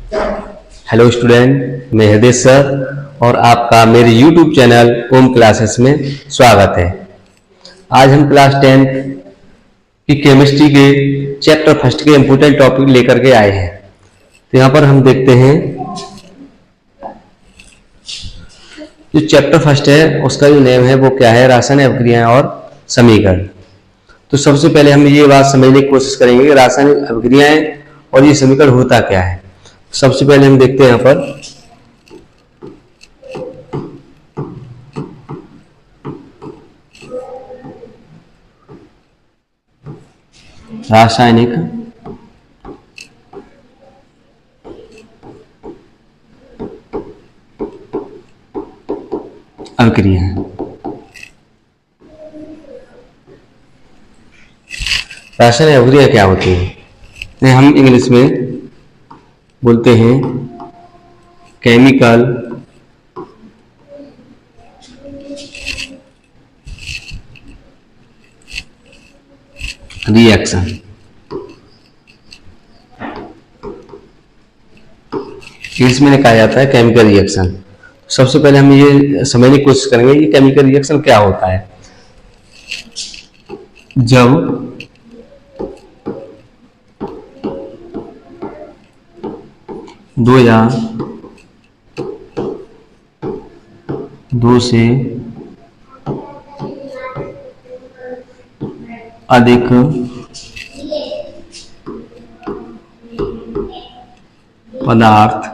Hello student, मैं हृदय sir और आपका मेरे यूट्यूब चैनल ओम क्लासेस में स्वागत है। आज हम क्लास 10 की केमिस्ट्री के चैप्टर फर्स्ट के इम्पोर्टेंट टॉपिक लेकर के आए हैं। तो यहाँ पर हम देखते हैं जो चैप्टर फर्स्ट है उसका जो नेम है वो क्या है, रासायनिक अभिक्रियाएं और समीकरण। तो सबसे पहले हम ये बात समझने की कोशिश करेंगे कि रासायनिक अभिक्रियाएं और ये समीकरण होता क्या है। सबसे पहले हम देखते हैं यहाँ पर रासायनिक अभिक्रियाएं। रासायनिक अभिक्रिया क्या होती है, हम इंग्लिश में बोलते हैं केमिकल रिएक्शन। इंग्लिश में कहा जाता है केमिकल रिएक्शन। सबसे पहले हम ये समझने की कोशिश करेंगे कि केमिकल रिएक्शन क्या होता है। जब दो या दो से अधिक पदार्थ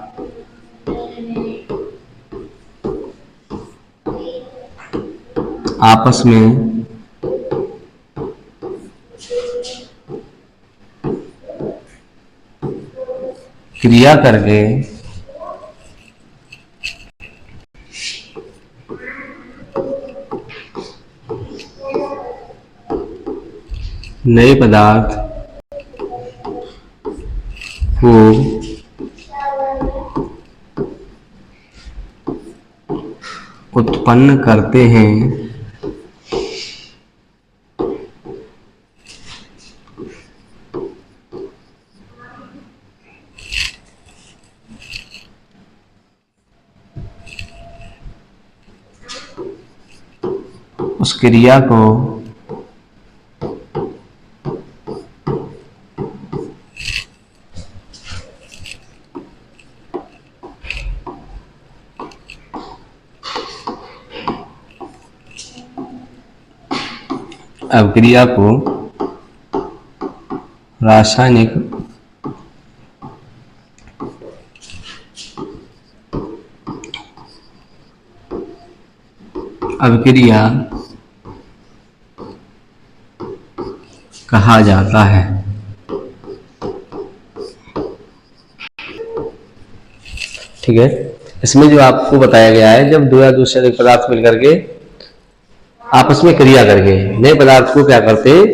आपस में क्रिया करके नए पदार्थ को उत्पन्न करते हैं। उस क्रिया को अभिक्रिया को रासायनिक अभिक्रिया कहा जाता है। ठीक है, इसमें जो आपको बताया गया है, जब दो या दो से अधिक पदार्थ मिलकर के आपस में क्रिया करके नए पदार्थ को क्या करते हैं,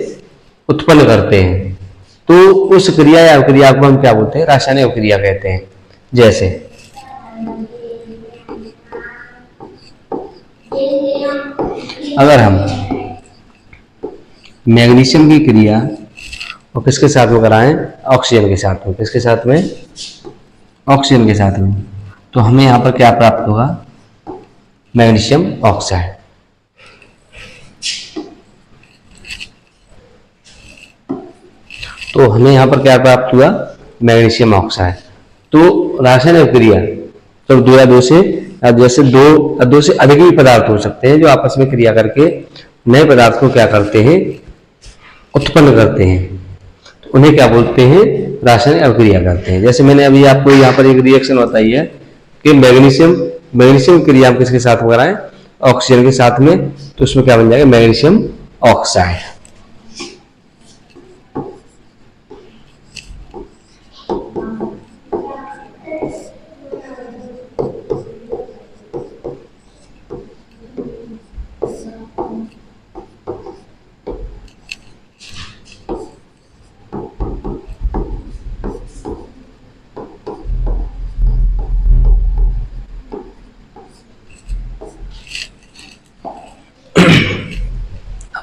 उत्पन्न करते हैं, तो उस क्रिया या अभिक्रिया को हम क्या बोलते हैं, रासायनिक अभिक्रिया कहते हैं। जैसे अगर हम मैग्नीशियम की क्रिया और किसके साथ में कराएं, ऑक्सीजन के साथ में, किसके साथ में, ऑक्सीजन के साथ में, तो हमें यहां पर क्या प्राप्त होगा, मैग्नीशियम ऑक्साइड। तो हमें यहां पर क्या प्राप्त हुआ, मैग्नीशियम ऑक्साइड। तो रासायनिक अभिक्रिया तो दो या दो से, जैसे दो से अधिक भी पदार्थ हो सकते हैं जो आपस में क्रिया करके नए पदार्थ को क्या करते हैं, उत्पन्न करते हैं, तो उन्हें क्या बोलते हैं, रासायनिक अभिक्रिया करते हैं। जैसे मैंने अभी आपको यहाँ पर एक रिएक्शन बताई है कि मैग्नीशियम क्रिया हम किसके साथ कराएं, ऑक्सीजन के साथ में, तो उसमें क्या बन जाएगा, मैग्नीशियम ऑक्साइड।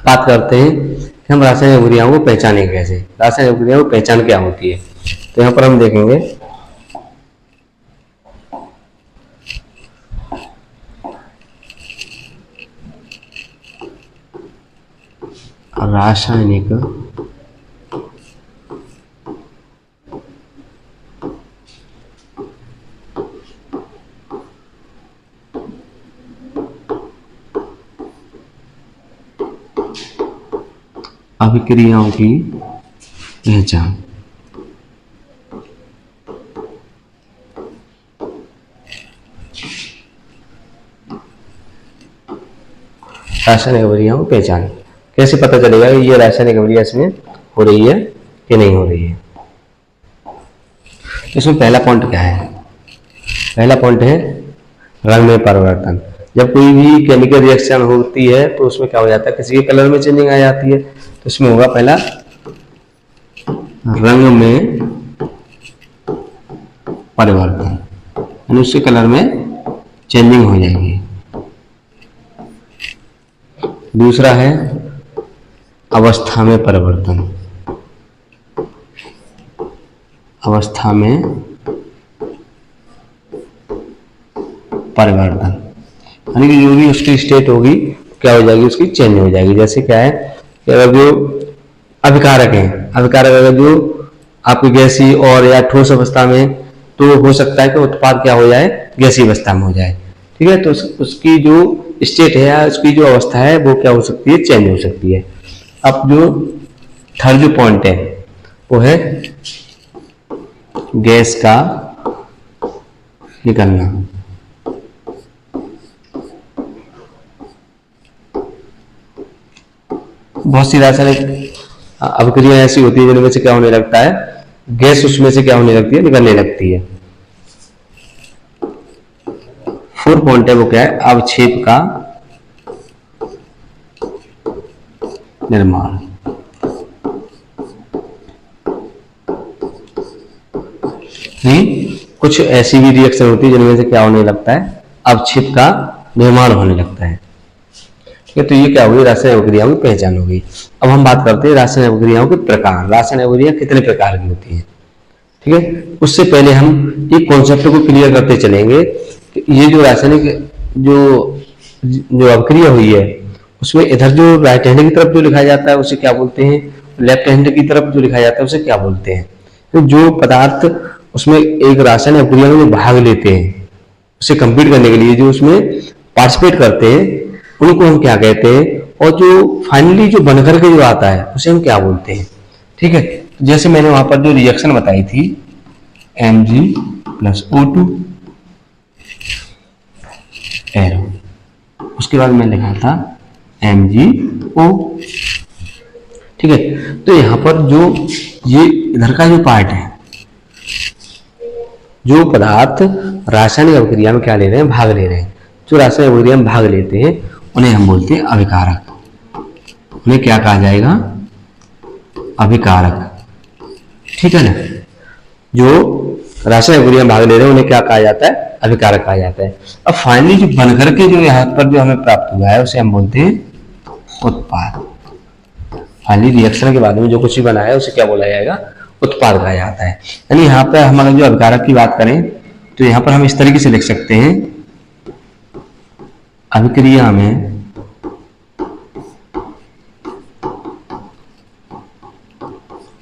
बात करते हैं कि हम रासायनिक अभिक्रियाओं को पहचानें कैसे, रासायनिक अभिक्रियाओं की पहचान क्या होती है। तो यहाँ पर हम देखेंगे रासायनिक अभिक्रियाओं की पहचान। रासायनिक अभिक्रियाओं की पहचान कैसे पता चलेगा कि ये रासायनिक अभिक्रिया इसमें हो रही है कि नहीं हो रही है? इसमें पहला पॉइंट क्या है? पहला पॉइंट है रंग में परिवर्तन। जब कोई भी केमिकल रिएक्शन होती है तो उसमें क्या हो जाता है, किसी के कलर में चेंजिंग आ जाती है, तो इसमें होगा पहला रंग में परिवर्तन, यानी उसके कलर में चेंजिंग हो जाएगी। दूसरा है अवस्था में परिवर्तन। अवस्था में परिवर्तन यानी कि जो भी उसकी स्टेट होगी क्या हो जाएगी, उसकी चेंज हो जाएगी। जैसे क्या है कि अगर जो अभिकारक हैं, अभिकारक अगर जो आपकी गैसीय और या ठोस अवस्था में, तो हो सकता है कि उत्पाद क्या हो जाए, गैसीय अवस्था में हो जाए। ठीक है, तो उसकी जो स्टेट है या उसकी जो अवस्था है वो क्या हो सकती है, चेंज हो सकती है। अब जो थर्ड जो पॉइंट है वो है गैस का निकलना। बहुत सी रासायनिक अभिक्रिया ऐसी होती है जिनमें से क्या होने लगता है, गैस उसमें से क्या होने लगती है, निकलने लगती है। फोर्थ पॉइंट है वो क्या है, अवक्षेप का निर्माण। कुछ ऐसी भी रिएक्शन होती है जिनमें से क्या होने लगता है, अवक्षेप का निर्माण होने लगता है। ठीक है, तो ये क्या हुई, रासायनिक अभिक्रियाओं की पहचान हो गई। अब हम बात करते हैं रासायनिक अभिक्रियाओं के प्रकार। रासायनिक अभिक्रिया कितने प्रकार की होती है? ठीक है, उससे पहले हम एक कॉन्सेप्ट को क्लियर करते चलेंगे कि ये जो रासायनिक जो अभिक्रिया हुई है उसमें इधर जो राइट हैंड की तरफ जो लिखा जाता है उसे क्या बोलते हैं, लेफ्ट हैंड की तरफ जो लिखा जाता है उसे क्या बोलते हैं? तो जो पदार्थ उसमें एक रासायनिक अभिक्रिया में जो भाग लेते हैं उसे कंप्लीट करने के लिए जो उसमें पार्टिसिपेट करते हैं उनको हम क्या कहते हैं, और जो फाइनली जो बनकर के जो आता है उसे हम क्या बोलते हैं? ठीक है, जैसे मैंने वहां पर जो रिएक्शन बताई थी Mg+O2 एरो, उसके बाद मैं लिखा था MgO। ठीक है, तो यहां पर जो ये इधर का जो पार्ट है, जो पदार्थ रासायनिक अभिक्रिया में क्या ले रहे हैं, भाग ले रहे हैं, जो रासायनिक अभिक्रिया में भाग लेते हैं उन्हें हम बोलते हैं अभिकारक। उन्हें क्या कहा जाएगा, अभिकारक। ठीक है ना, जो रासायनिक अभिक्रिया में भाग ले रहे हैं उन्हें क्या कहा जाता है, अभिकारक कहा जाता है। अब फाइनली जो बनकर के जो यहाँ पर जो हमें प्राप्त हुआ है उसे हम बोलते हैं उत्पाद। फाइनली रिएक्शन के बाद में जो कुछ भी बना है उसे क्या बोला जाएगा, उत्पाद कहा जाता है। यानी यहाँ पर हम अगर जो अभिकारक की बात करें तो यहाँ पर हम इस तरीके से लिख सकते हैं, अभिक्रिया में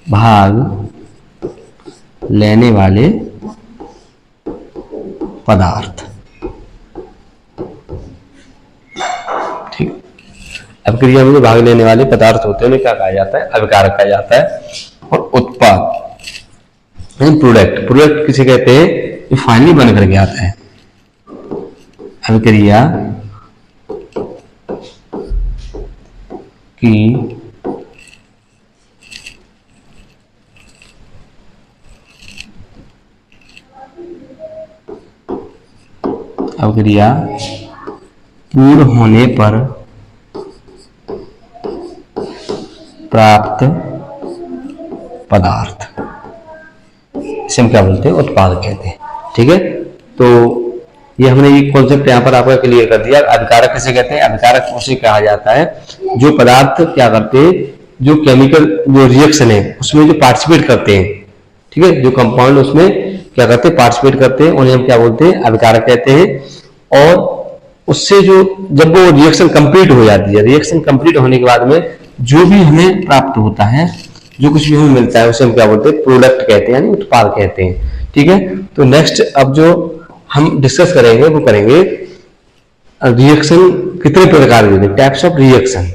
भाग लेने वाले पदार्थ। ठीक, अभिक्रिया में जो भाग लेने वाले पदार्थ होते हैं उन्हें क्या कहा जाता है, अभिकारक कहा जाता है। और उत्पाद प्रोडक्ट, प्रोडक्ट किसे कहते हैं, ये फाइनली बन करके आता है। अभिक्रिया की अभिक्रिया पूर्ण होने पर प्राप्त पदार्थ, इसे हम क्या बोलते हैं, उत्पाद कहते हैं। ठीक है, तो ये हमने ये कॉन्सेप्ट यहाँ पर आपका क्लियर कर दिया। अभिकारक किसे कहते हैं, अभिकारक उसे कहा जाता है जो पदार्थ क्या करते हैं, जो केमिकल जो रिएक्शन है उसमें जो पार्टिसिपेट करते हैं। ठीक है, जो कंपाउंड उसमें क्या करते हैं, पार्टिसिपेट करते हैं, उन्हें हम क्या बोलते हैं, अभिकारक कहते हैं। और उससे जो जब वो रिएक्शन कंप्लीट हो जाती है, रिएक्शन कंप्लीट होने के बाद में जो भी हमें प्राप्त होता है, जो कुछ भी हमें मिलता है उसे हम क्या बोलते हैं, प्रोडक्ट कहते हैं, यानी उत्पाद कहते हैं। ठीक है, तो नेक्स्ट अब जो हम डिस्कस करेंगे वो करेंगे रिएक्शन कितने प्रकार के होते हैं, टाइप्स ऑफ रिएक्शन।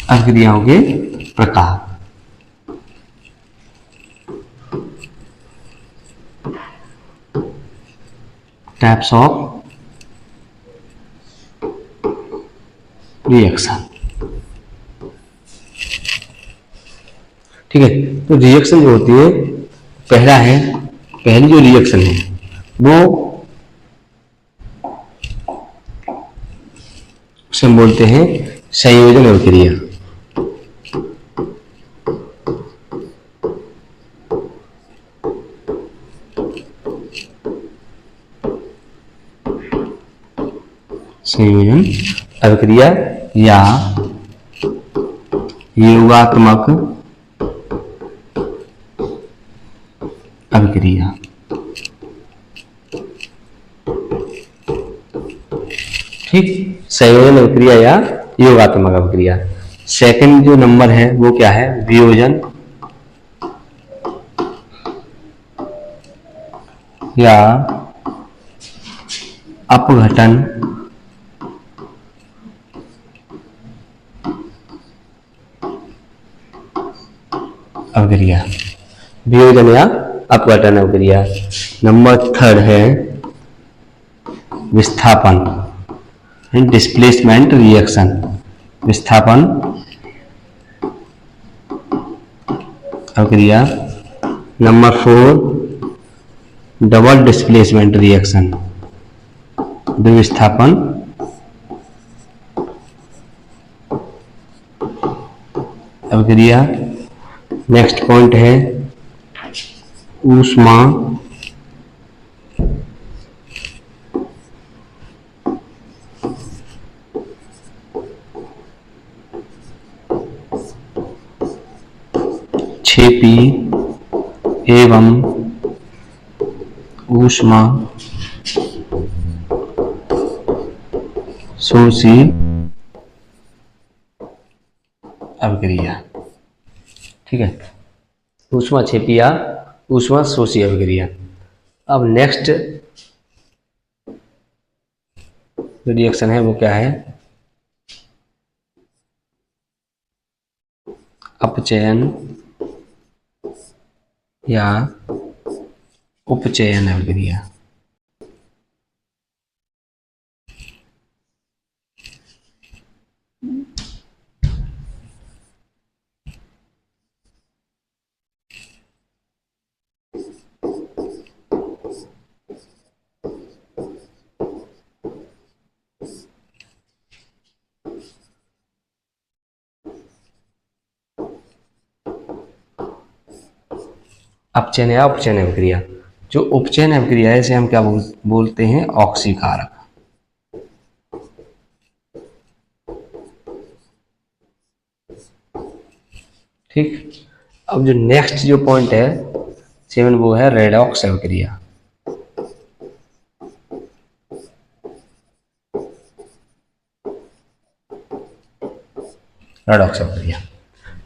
अभिक्रियाओं के प्रकार। Types of reaction. ठीक है, तो रिएक्शन जो होती है, पहली जो रिएक्शन है वो उसे हम बोलते हैं संयोजन अभिक्रिया। संयोजन अभिक्रिया या योगात्मक अभिक्रिया। ठीक, संयोजन अभिक्रिया या योगात्मक अभिक्रिया। सेकंड जो नंबर है वो क्या है, वियोजन या अपघटन अभिक्रिया। वियोजन या अपघटन अभिक्रिया। नंबर थर्ड है विस्थापन, डिस्प्लेसमेंट रिएक्शन। विस्थापन अभिक्रिया। Number four double displacement reaction, विस्थापन अभिक्रिया। नेक्स्ट पॉइंट है ऊष्मा क्षेपी एवं ऊष्मा शोषी अभिक्रिया। ठीक है, ऊष्मा क्षेपी या ऊष्मा शोषी अभिक्रिया। अब नेक्स्ट जो रिएक्शन है वो क्या है, अपचयन या उपचयन अभिक्रिया। अपचयन या उपचयन अभिक्रिया। जो उपचयन अभिक्रिया है इसे हम क्या बोलते हैं, ऑक्सीकारक। ठीक, अब जो नेक्स्ट जो पॉइंट है 7 वो है रेडॉक्स अभिक्रिया। रेडॉक्स अभिक्रिया।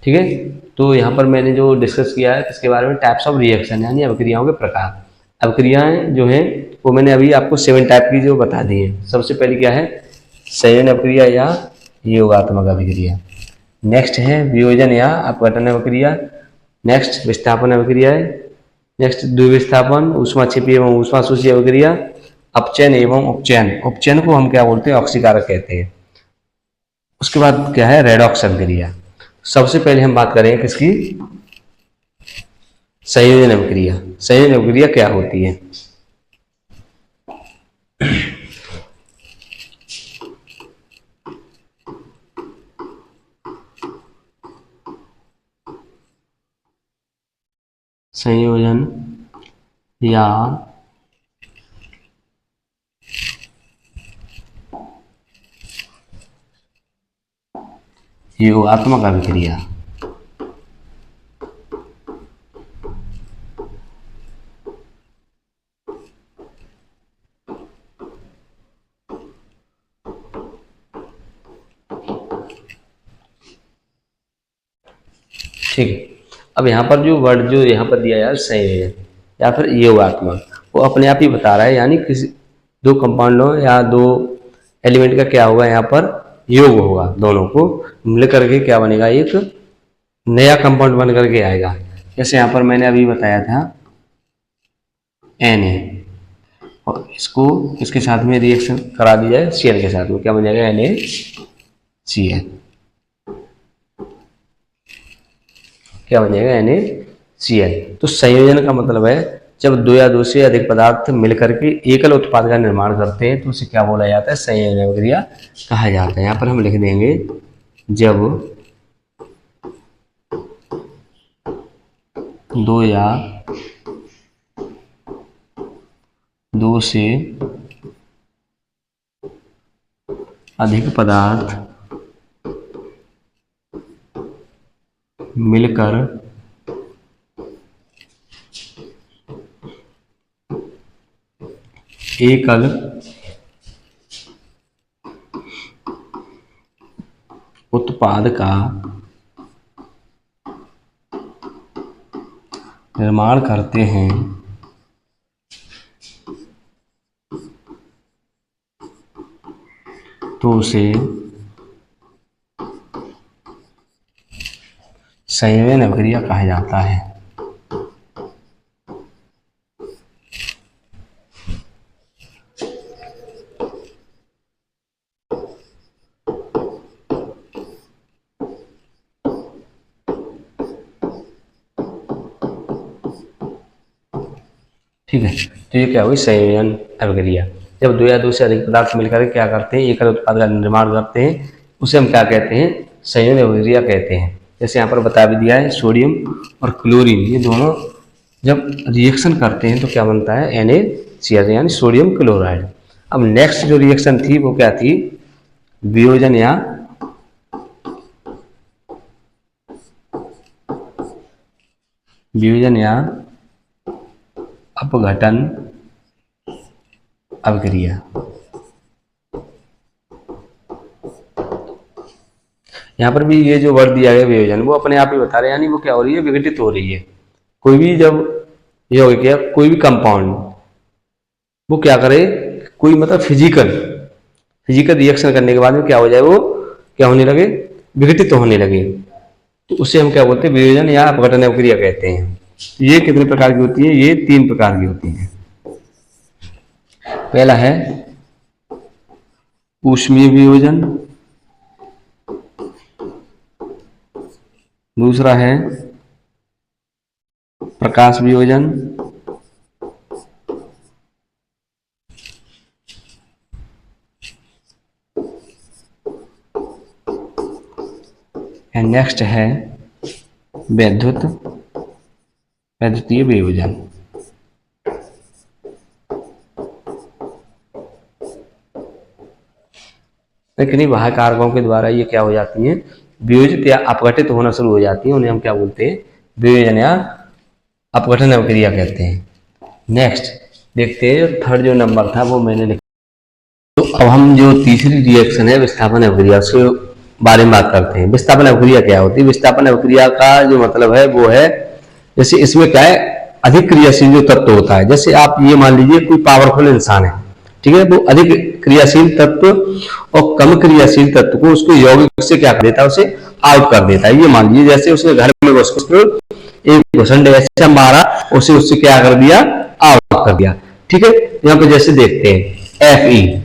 ठीक है, तो यहाँ पर मैंने जो डिस्कस किया है इसके बारे में टाइप्स ऑफ रिएक्शन यानी अभिक्रियाओं के प्रकार। अभिक्रियाएं जो हैं वो मैंने अभी आपको 7 टाइप की जो बता दी है। सबसे पहली क्या है, संयोजन अभिक्रिया या योगात्मक अभिक्रिया। नेक्स्ट है वियोजन या अपघटन अभिक्रिया। नेक्स्ट विस्थापन अभिक्रिया है। नेक्स्ट द्विविस्थापन, ऊष्मा छिपी एवं ऊष्मा शोषी अभिक्रिया। अपचयन एवं उपचयन, उपचयन को हम क्या बोलते हैं, ऑक्सीकारक कहते हैं। उसके बाद क्या है, रेडॉक्स अभिक्रिया। सबसे पहले हम बात करेंगे किसकी, संयोजन अभिक्रिया। संयोजन अभिक्रिया क्या होती है, संयोजन या योगात्मक अभिक्रिया। ठीक है, अब यहाँ पर जो वर्ड जो यहाँ पर दिया है संयोजन या फिर योगात्मक, वो अपने आप ही बता रहा है, यानी किसी दो कंपाउंडों या दो एलिमेंट का क्या होगा, यहाँ पर योग होगा, दोनों को मिल करके क्या बनेगा, एक नया कंपाउंड बन करके आएगा। जैसे यहाँ पर मैंने अभी बताया था Na, और इसको इसके साथ में रिएक्शन करा दिया है Cl के साथ में, क्या बन जाएगा NaCl, क्या बन जाएगा NaCl। तो संयोजन का मतलब है जब दो या दो से अधिक पदार्थ मिलकर के एकल उत्पाद का निर्माण करते हैं तो उसे क्या बोला जाता है, संयोजन अभिक्रिया कहा जाता है। यहाँ पर हम लिख देंगे जब दो या दो से अधिक पदार्थ मिलकर एकल उत्पाद का निर्माण करते हैं तो उसे संयोजन अभिक्रिया कहा जाता है। ठीक है, तो ये क्या हुई, संयोजन अभिक्रिया। जब दो या दो से अधिक पदार्थ मिलकर क्या करते हैं, एकल उत्पाद का निर्माण करते हैं, उसे हम क्या कहते हैं, संयोजन अभिक्रिया कहते हैं। जैसे यहाँ पर बता भी दिया है, सोडियम और क्लोरीन ये दोनों जब रिएक्शन करते हैं तो क्या बनता है, NaCl यानी सोडियम क्लोराइड। अब नेक्स्ट जो रिएक्शन थी वो क्या थी, वियोजन या अपघटन अभिक्रिया। यहाँ पर भी ये जो वर्ड दिया गया वियोजन, वो अपने आप ही बता रहे हैं, यानी वो क्या हो रही है, विघटित हो रही है। कोई भी जब ये हो गया, कोई भी कंपाउंड वो क्या करे, कोई मतलब फिजिकल रिएक्शन करने के बाद में क्या हो जाए, वो क्या होने लगे, विघटित होने लगे, तो उसे हम क्या बोलते हैं, वियोजन या अपघटन अभिक्रिया कहते हैं। ये कितने प्रकार की होती है, ये 3 प्रकार की होती है। पहला है ऊष्मीय वियोजन, दूसरा है प्रकाश वियोजन, एंड नेक्स्ट है वैद्युतीय वियोजन। लेकिन बाह्य कारकों के द्वारा ये क्या हो जाती हैं, वियोजित या अपघटित होना शुरू हो जाती है, उन्हें हम क्या बोलते हैं, वियोजन या अपघटन अभिक्रिया कहते हैं। नेक्स्ट देखते हैं, थर्ड जो नंबर था वो मैंने लिखा। तो अब हम जो तीसरी रिएक्शन है विस्थापन अभिक्रिया, उसके बारे में बात करते हैं। विस्थापन अभिक्रिया क्या होती है, विस्थापन अभिक्रिया का जो मतलब है वो है, जैसे इसमें क्या है, अधिक क्रियाशील जो तत्व होता है। जैसे आप ये मान लीजिए कोई पावरफुल इंसान है, ठीक है, वो अधिक क्रियाशील तत्व और कम क्रियाशील तत्व को उसको यौगिक से क्या कर देता है, उसे आउट कर देता है। ये मान लीजिए जैसे उसने घर में एक घुसंड ऐसा मारा, उसे उससे क्या कर दिया, आउट कर दिया। ठीक है, यहाँ पे जैसे देखते हैं Fe,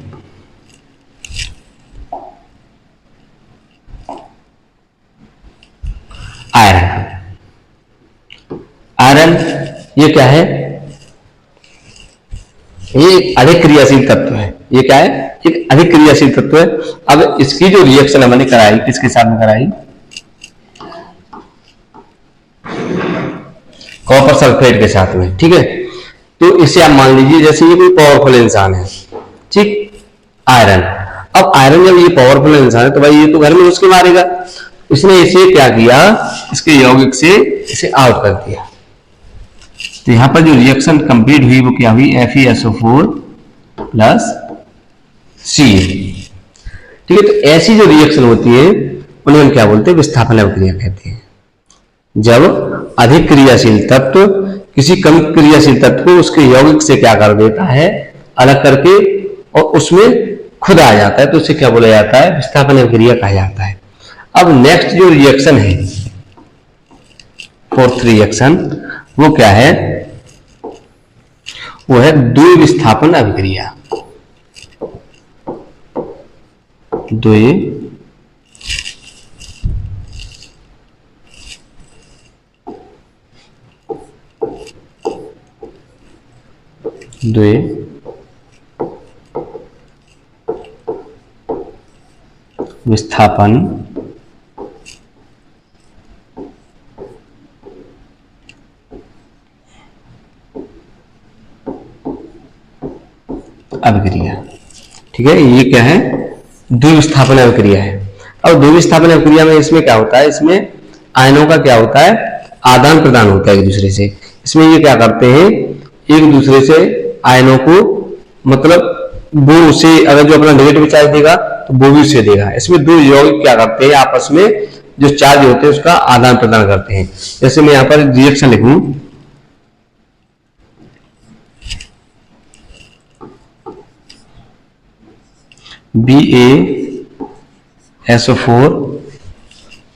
आयरन ये क्या है, ये अधिक क्रियाशील तत्व है। ये क्या है, एक अधिक क्रियाशील तत्व है। अब इसकी जो रिएक्शन हमने कराई, किसके साथ में कराई, कॉपर सल्फेट के साथ में। ठीक है, तो इसे आप मान लीजिए जैसे ये कोई पावरफुल इंसान है, ठीक, आयरन। अब आयरन जब ये पावरफुल इंसान है तो भाई ये तो घर में घुस के मारेगा, इसने इसे क्या किया, इसके यौगिक से इसे आउट कर दिया। तो यहां पर जो रिएक्शन कंप्लीट हुई वो क्या हुई, FeSO4 प्लस Ca। ठीक है, तो ऐसी जो रिएक्शन होती है उन्हें हम क्या बोलते हैं, विस्थापन अभिक्रिया कहते हैं। जब अधिक क्रियाशील तत्व किसी कम क्रियाशील तत्व को उसके यौगिक से क्या कर देता है, अलग करके, और उसमें खुद आ जाता है, तो उसे क्या बोला जाता है, विस्थापन अभिक्रिया कहा जाता है। अब नेक्स्ट जो रिएक्शन है, फोर्थ रिएक्शन, वो क्या है, वो है द्विविस्थापन अभिक्रिया। विस्थापन अभिक्रिया। ठीक है, ये क्या है, द्विविस्थापन अभिक्रिया है। अब द्विविस्थापन अभिक्रिया में इसमें क्या होता है, इसमें आयनों का क्या होता है, आदान प्रदान होता है एक दूसरे से। इसमें ये क्या करते हैं, एक दूसरे से आयनों को, मतलब वो उसे, अगर जो अपना नेगेटिव चार्ज देगा तो वो भी उसे देगा। इसमें दो यौगिक क्या करते हैं, आपस में जो चार्ज होते हैं उसका आदान प्रदान करते हैं। जैसे मैं यहां पर रिएक्शन लिखूं, BaSO4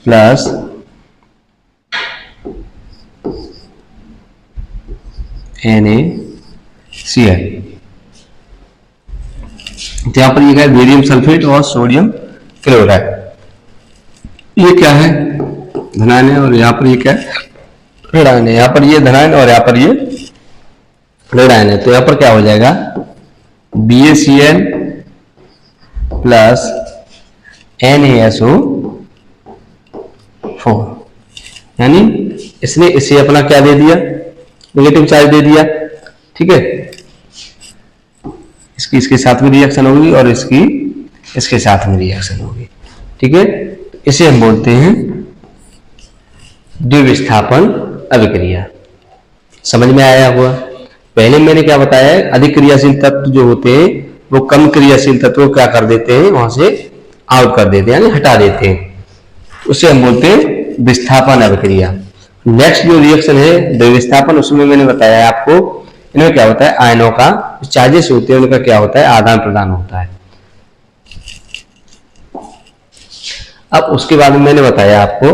प्लस NaCl। तो यहां पर ये क्या है, बेरियम सल्फेट और सोडियम क्लोराइड। ये क्या है, धनायन है, और यहां पर ये क्या है, ऋणायन है। यहां पर ये धनायन और यहां पर ये ऋणायन है। तो यहां पर क्या हो जाएगा, BaCl प्लस NaSO4, यानी इसने इसे अपना क्या दे दिया, नेगेटिव चार्ज दे दिया। ठीक है, इसकी इसके साथ में रिएक्शन होगी और इसकी इसके साथ में रिएक्शन होगी। ठीक है, इसे हम बोलते हैं द्विविस्थापन अभिक्रिया। समझ में आया हुआ। पहले मैंने क्या बताया है, अधिक क्रियाशील तत्व जो होते हैं वो कम क्रियाशील तत्व को क्या कर देते हैं, वहां से आउट कर देते हैं, यानी हटा देते हैं। उसे हम बोलते हैं विस्थापन अभिक्रिया। नेक्स्ट जो रिएक्शन है द्विविस्थापन, उसमें मैंने बताया आपको, इनमें क्या होता है, आयनों का चार्जेस होते हैं उनका क्या होता है, आदान प्रदान होता है। अब उसके बाद मैंने बताया आपको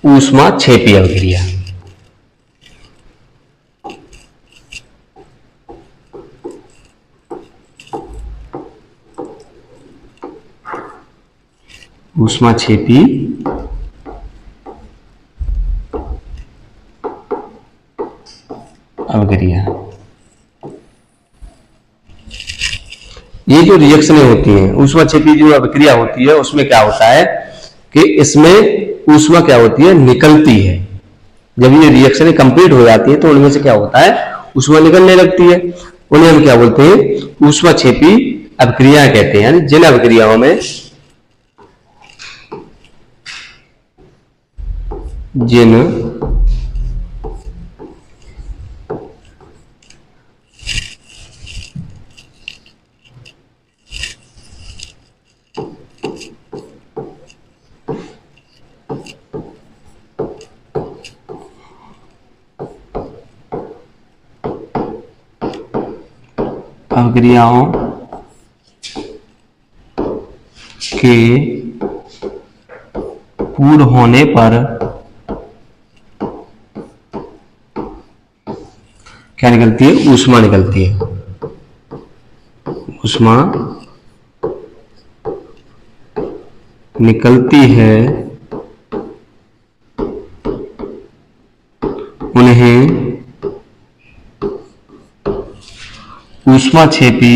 ऊष्माक्षेपी अभिक्रिया। ऊष्माक्षेपी अभिक्रिया, ये जो रिएक्शनें होती हैं, ऊष्माक्षेपी जो अभिक्रिया होती है उसमें क्या होता है कि इसमें ऊष्मा क्या होती है, निकलती है। जब ये रिएक्शनें कंप्लीट हो जाती है तो उनमें से क्या होता है, ऊष्मा निकलने लगती है। उन्हें हम क्या बोलते हैं, ऊष्माक्षेपी अभिक्रिया कहते हैं। यानी जिन अभिक्रियाओं में जिन अभिक्रियाओं के पूर्ण होने पर क्या निकलती है, ऊष्मा निकलती है। ऊष्मा निकलती है, उन्हें ऊष्माक्षेपी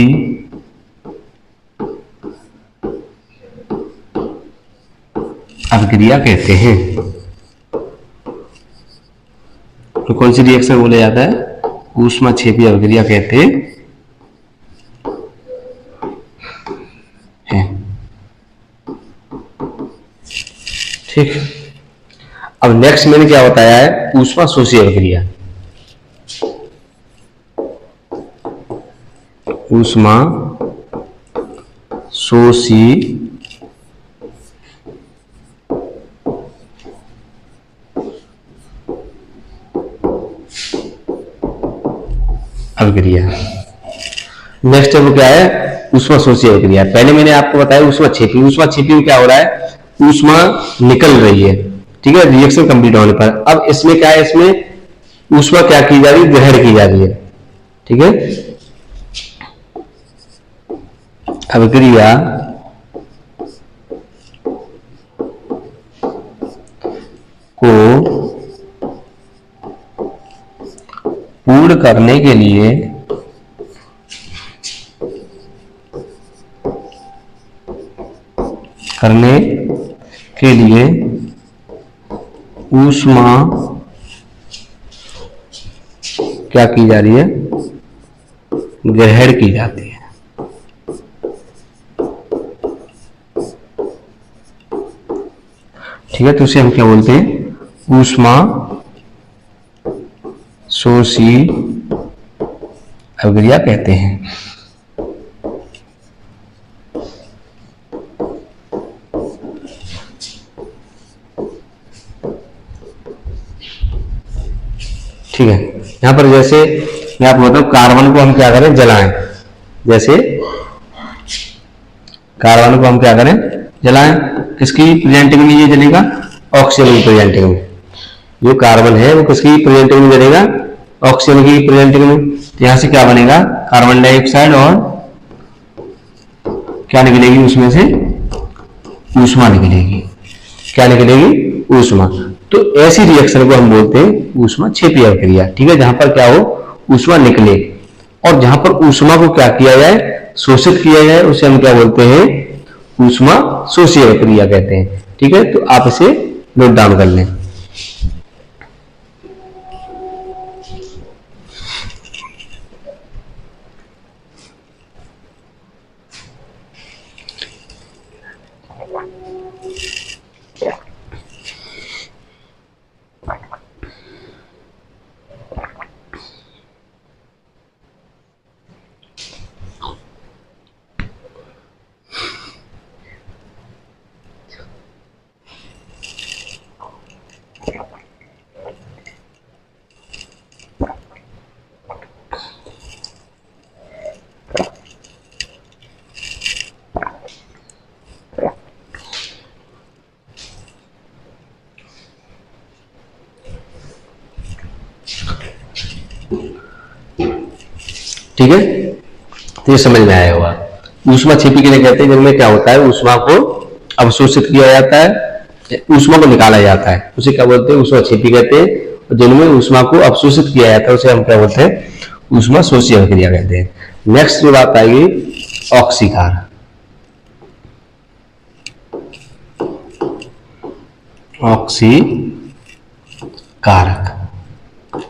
अभिक्रिया कहते हैं। तो कौन सी रिएक्शन बोला जाता है, ऊष्माक्षेपी अभिक्रिया कहते हैं। ठीक। अब नेक्स्ट मैंने क्या बताया है, ऊष्मा शोषी अभिक्रिया। ऊष्मा शोषी अभिक्रिया। नेक्स्ट है वो क्या है, ऊष्मा शोषी अभिक्रिया। पहले मैंने आपको बताया ऊष्मा छेपी। ऊष्मा छेपी में क्या हो रहा है, ऊष्मा निकल रही है, ठीक है, रिएक्शन कंप्लीट होने पर। अब इसमें क्या है, इसमें ऊष्मा क्या की जा रही है, ग्रहण की जा रही है, ठीक है। अभिक्रिया को पूर्ण करने के लिए ऊष्मा क्या की जा रही है, ग्रहण की जाती है। ठीक है, तो उसे हम क्या बोलते हैं, ऊष्मा शोषी अभिक्रिया कहते हैं। ठीक है, यहां पर जैसे मैं आपको बताऊं, कार्बन को हम क्या करें, जलाएं। जैसे कार्बन को हम क्या करें, जलाएं। किसकी प्रेजेंटिंग में ये जलेगा, ऑक्सीजन की प्रेजेंटिंग में। जो कार्बन है वो किसकी प्रेजेंटिंग में जलेगा, ऑक्सीजन की प्रेजेंटिंग में। तो यहां से क्या बनेगा, कार्बन डाइऑक्साइड, और क्या निकलेगी उसमें से, ऊष्मा निकलेगी। क्या निकलेगी, ऊष्मा। तो ऐसी रिएक्शन को हम बोलते हैं ऊष्मा छेपी अभिक्रिया। ठीक है, जहां पर क्या हो, ऊष्मा निकले, और जहां पर ऊष्मा को क्या किया जाए, शोषित किया जाए, उसे हम क्या बोलते हैं, ऊष्मा शोषी अभिक्रिया कहते हैं। ठीक है, तो आप इसे नोट डाउन कर लें। ठीक है, तो ये समझ में आया होगा। ऊष्मा छेपी के लिए कहते हैं जिनमें क्या होता है, ऊष्मा को अवशोषित किया जाता है, ऊष्मा को निकाला जाता है, उसे क्या बोलते हैं, ऊष्मा छेपी कहते हैं। और जिनमें ऊष्मा को अवशोषित किया जाता है उसे हम क्या बोलते हैं, ऊष्मा शोषी अभिक्रिया कहते हैं। नेक्स्ट जो बात आएगी, ऑक्सीकार। ऑक्सीकारक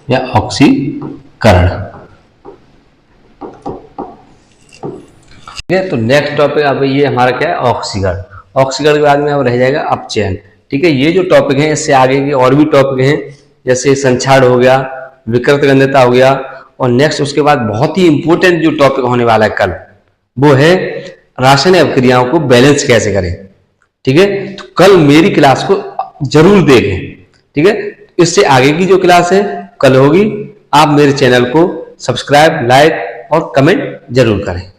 या ऑक्सीकरण। ठीक है, तो नेक्स्ट टॉपिक अब ये हमारा क्या है, ऑक्सीकरण। ऑक्सीकरण के बाद में अब रह जाएगा अपचयन। ठीक है, ये जो टॉपिक है इससे आगे के और भी टॉपिक हैं, जैसे संक्षारण हो गया, विकृत गंधता हो गया, और नेक्स्ट उसके बाद बहुत ही इंपॉर्टेंट जो टॉपिक होने वाला है कल, वो है रासायनिक अभिक्रियाओं को बैलेंस कैसे करें। ठीक है, तो कल मेरी क्लास को जरूर देखें। ठीक है, इससे आगे की जो क्लास है कल होगी। आप मेरे चैनल को सब्सक्राइब, लाइक और कमेंट जरूर करें।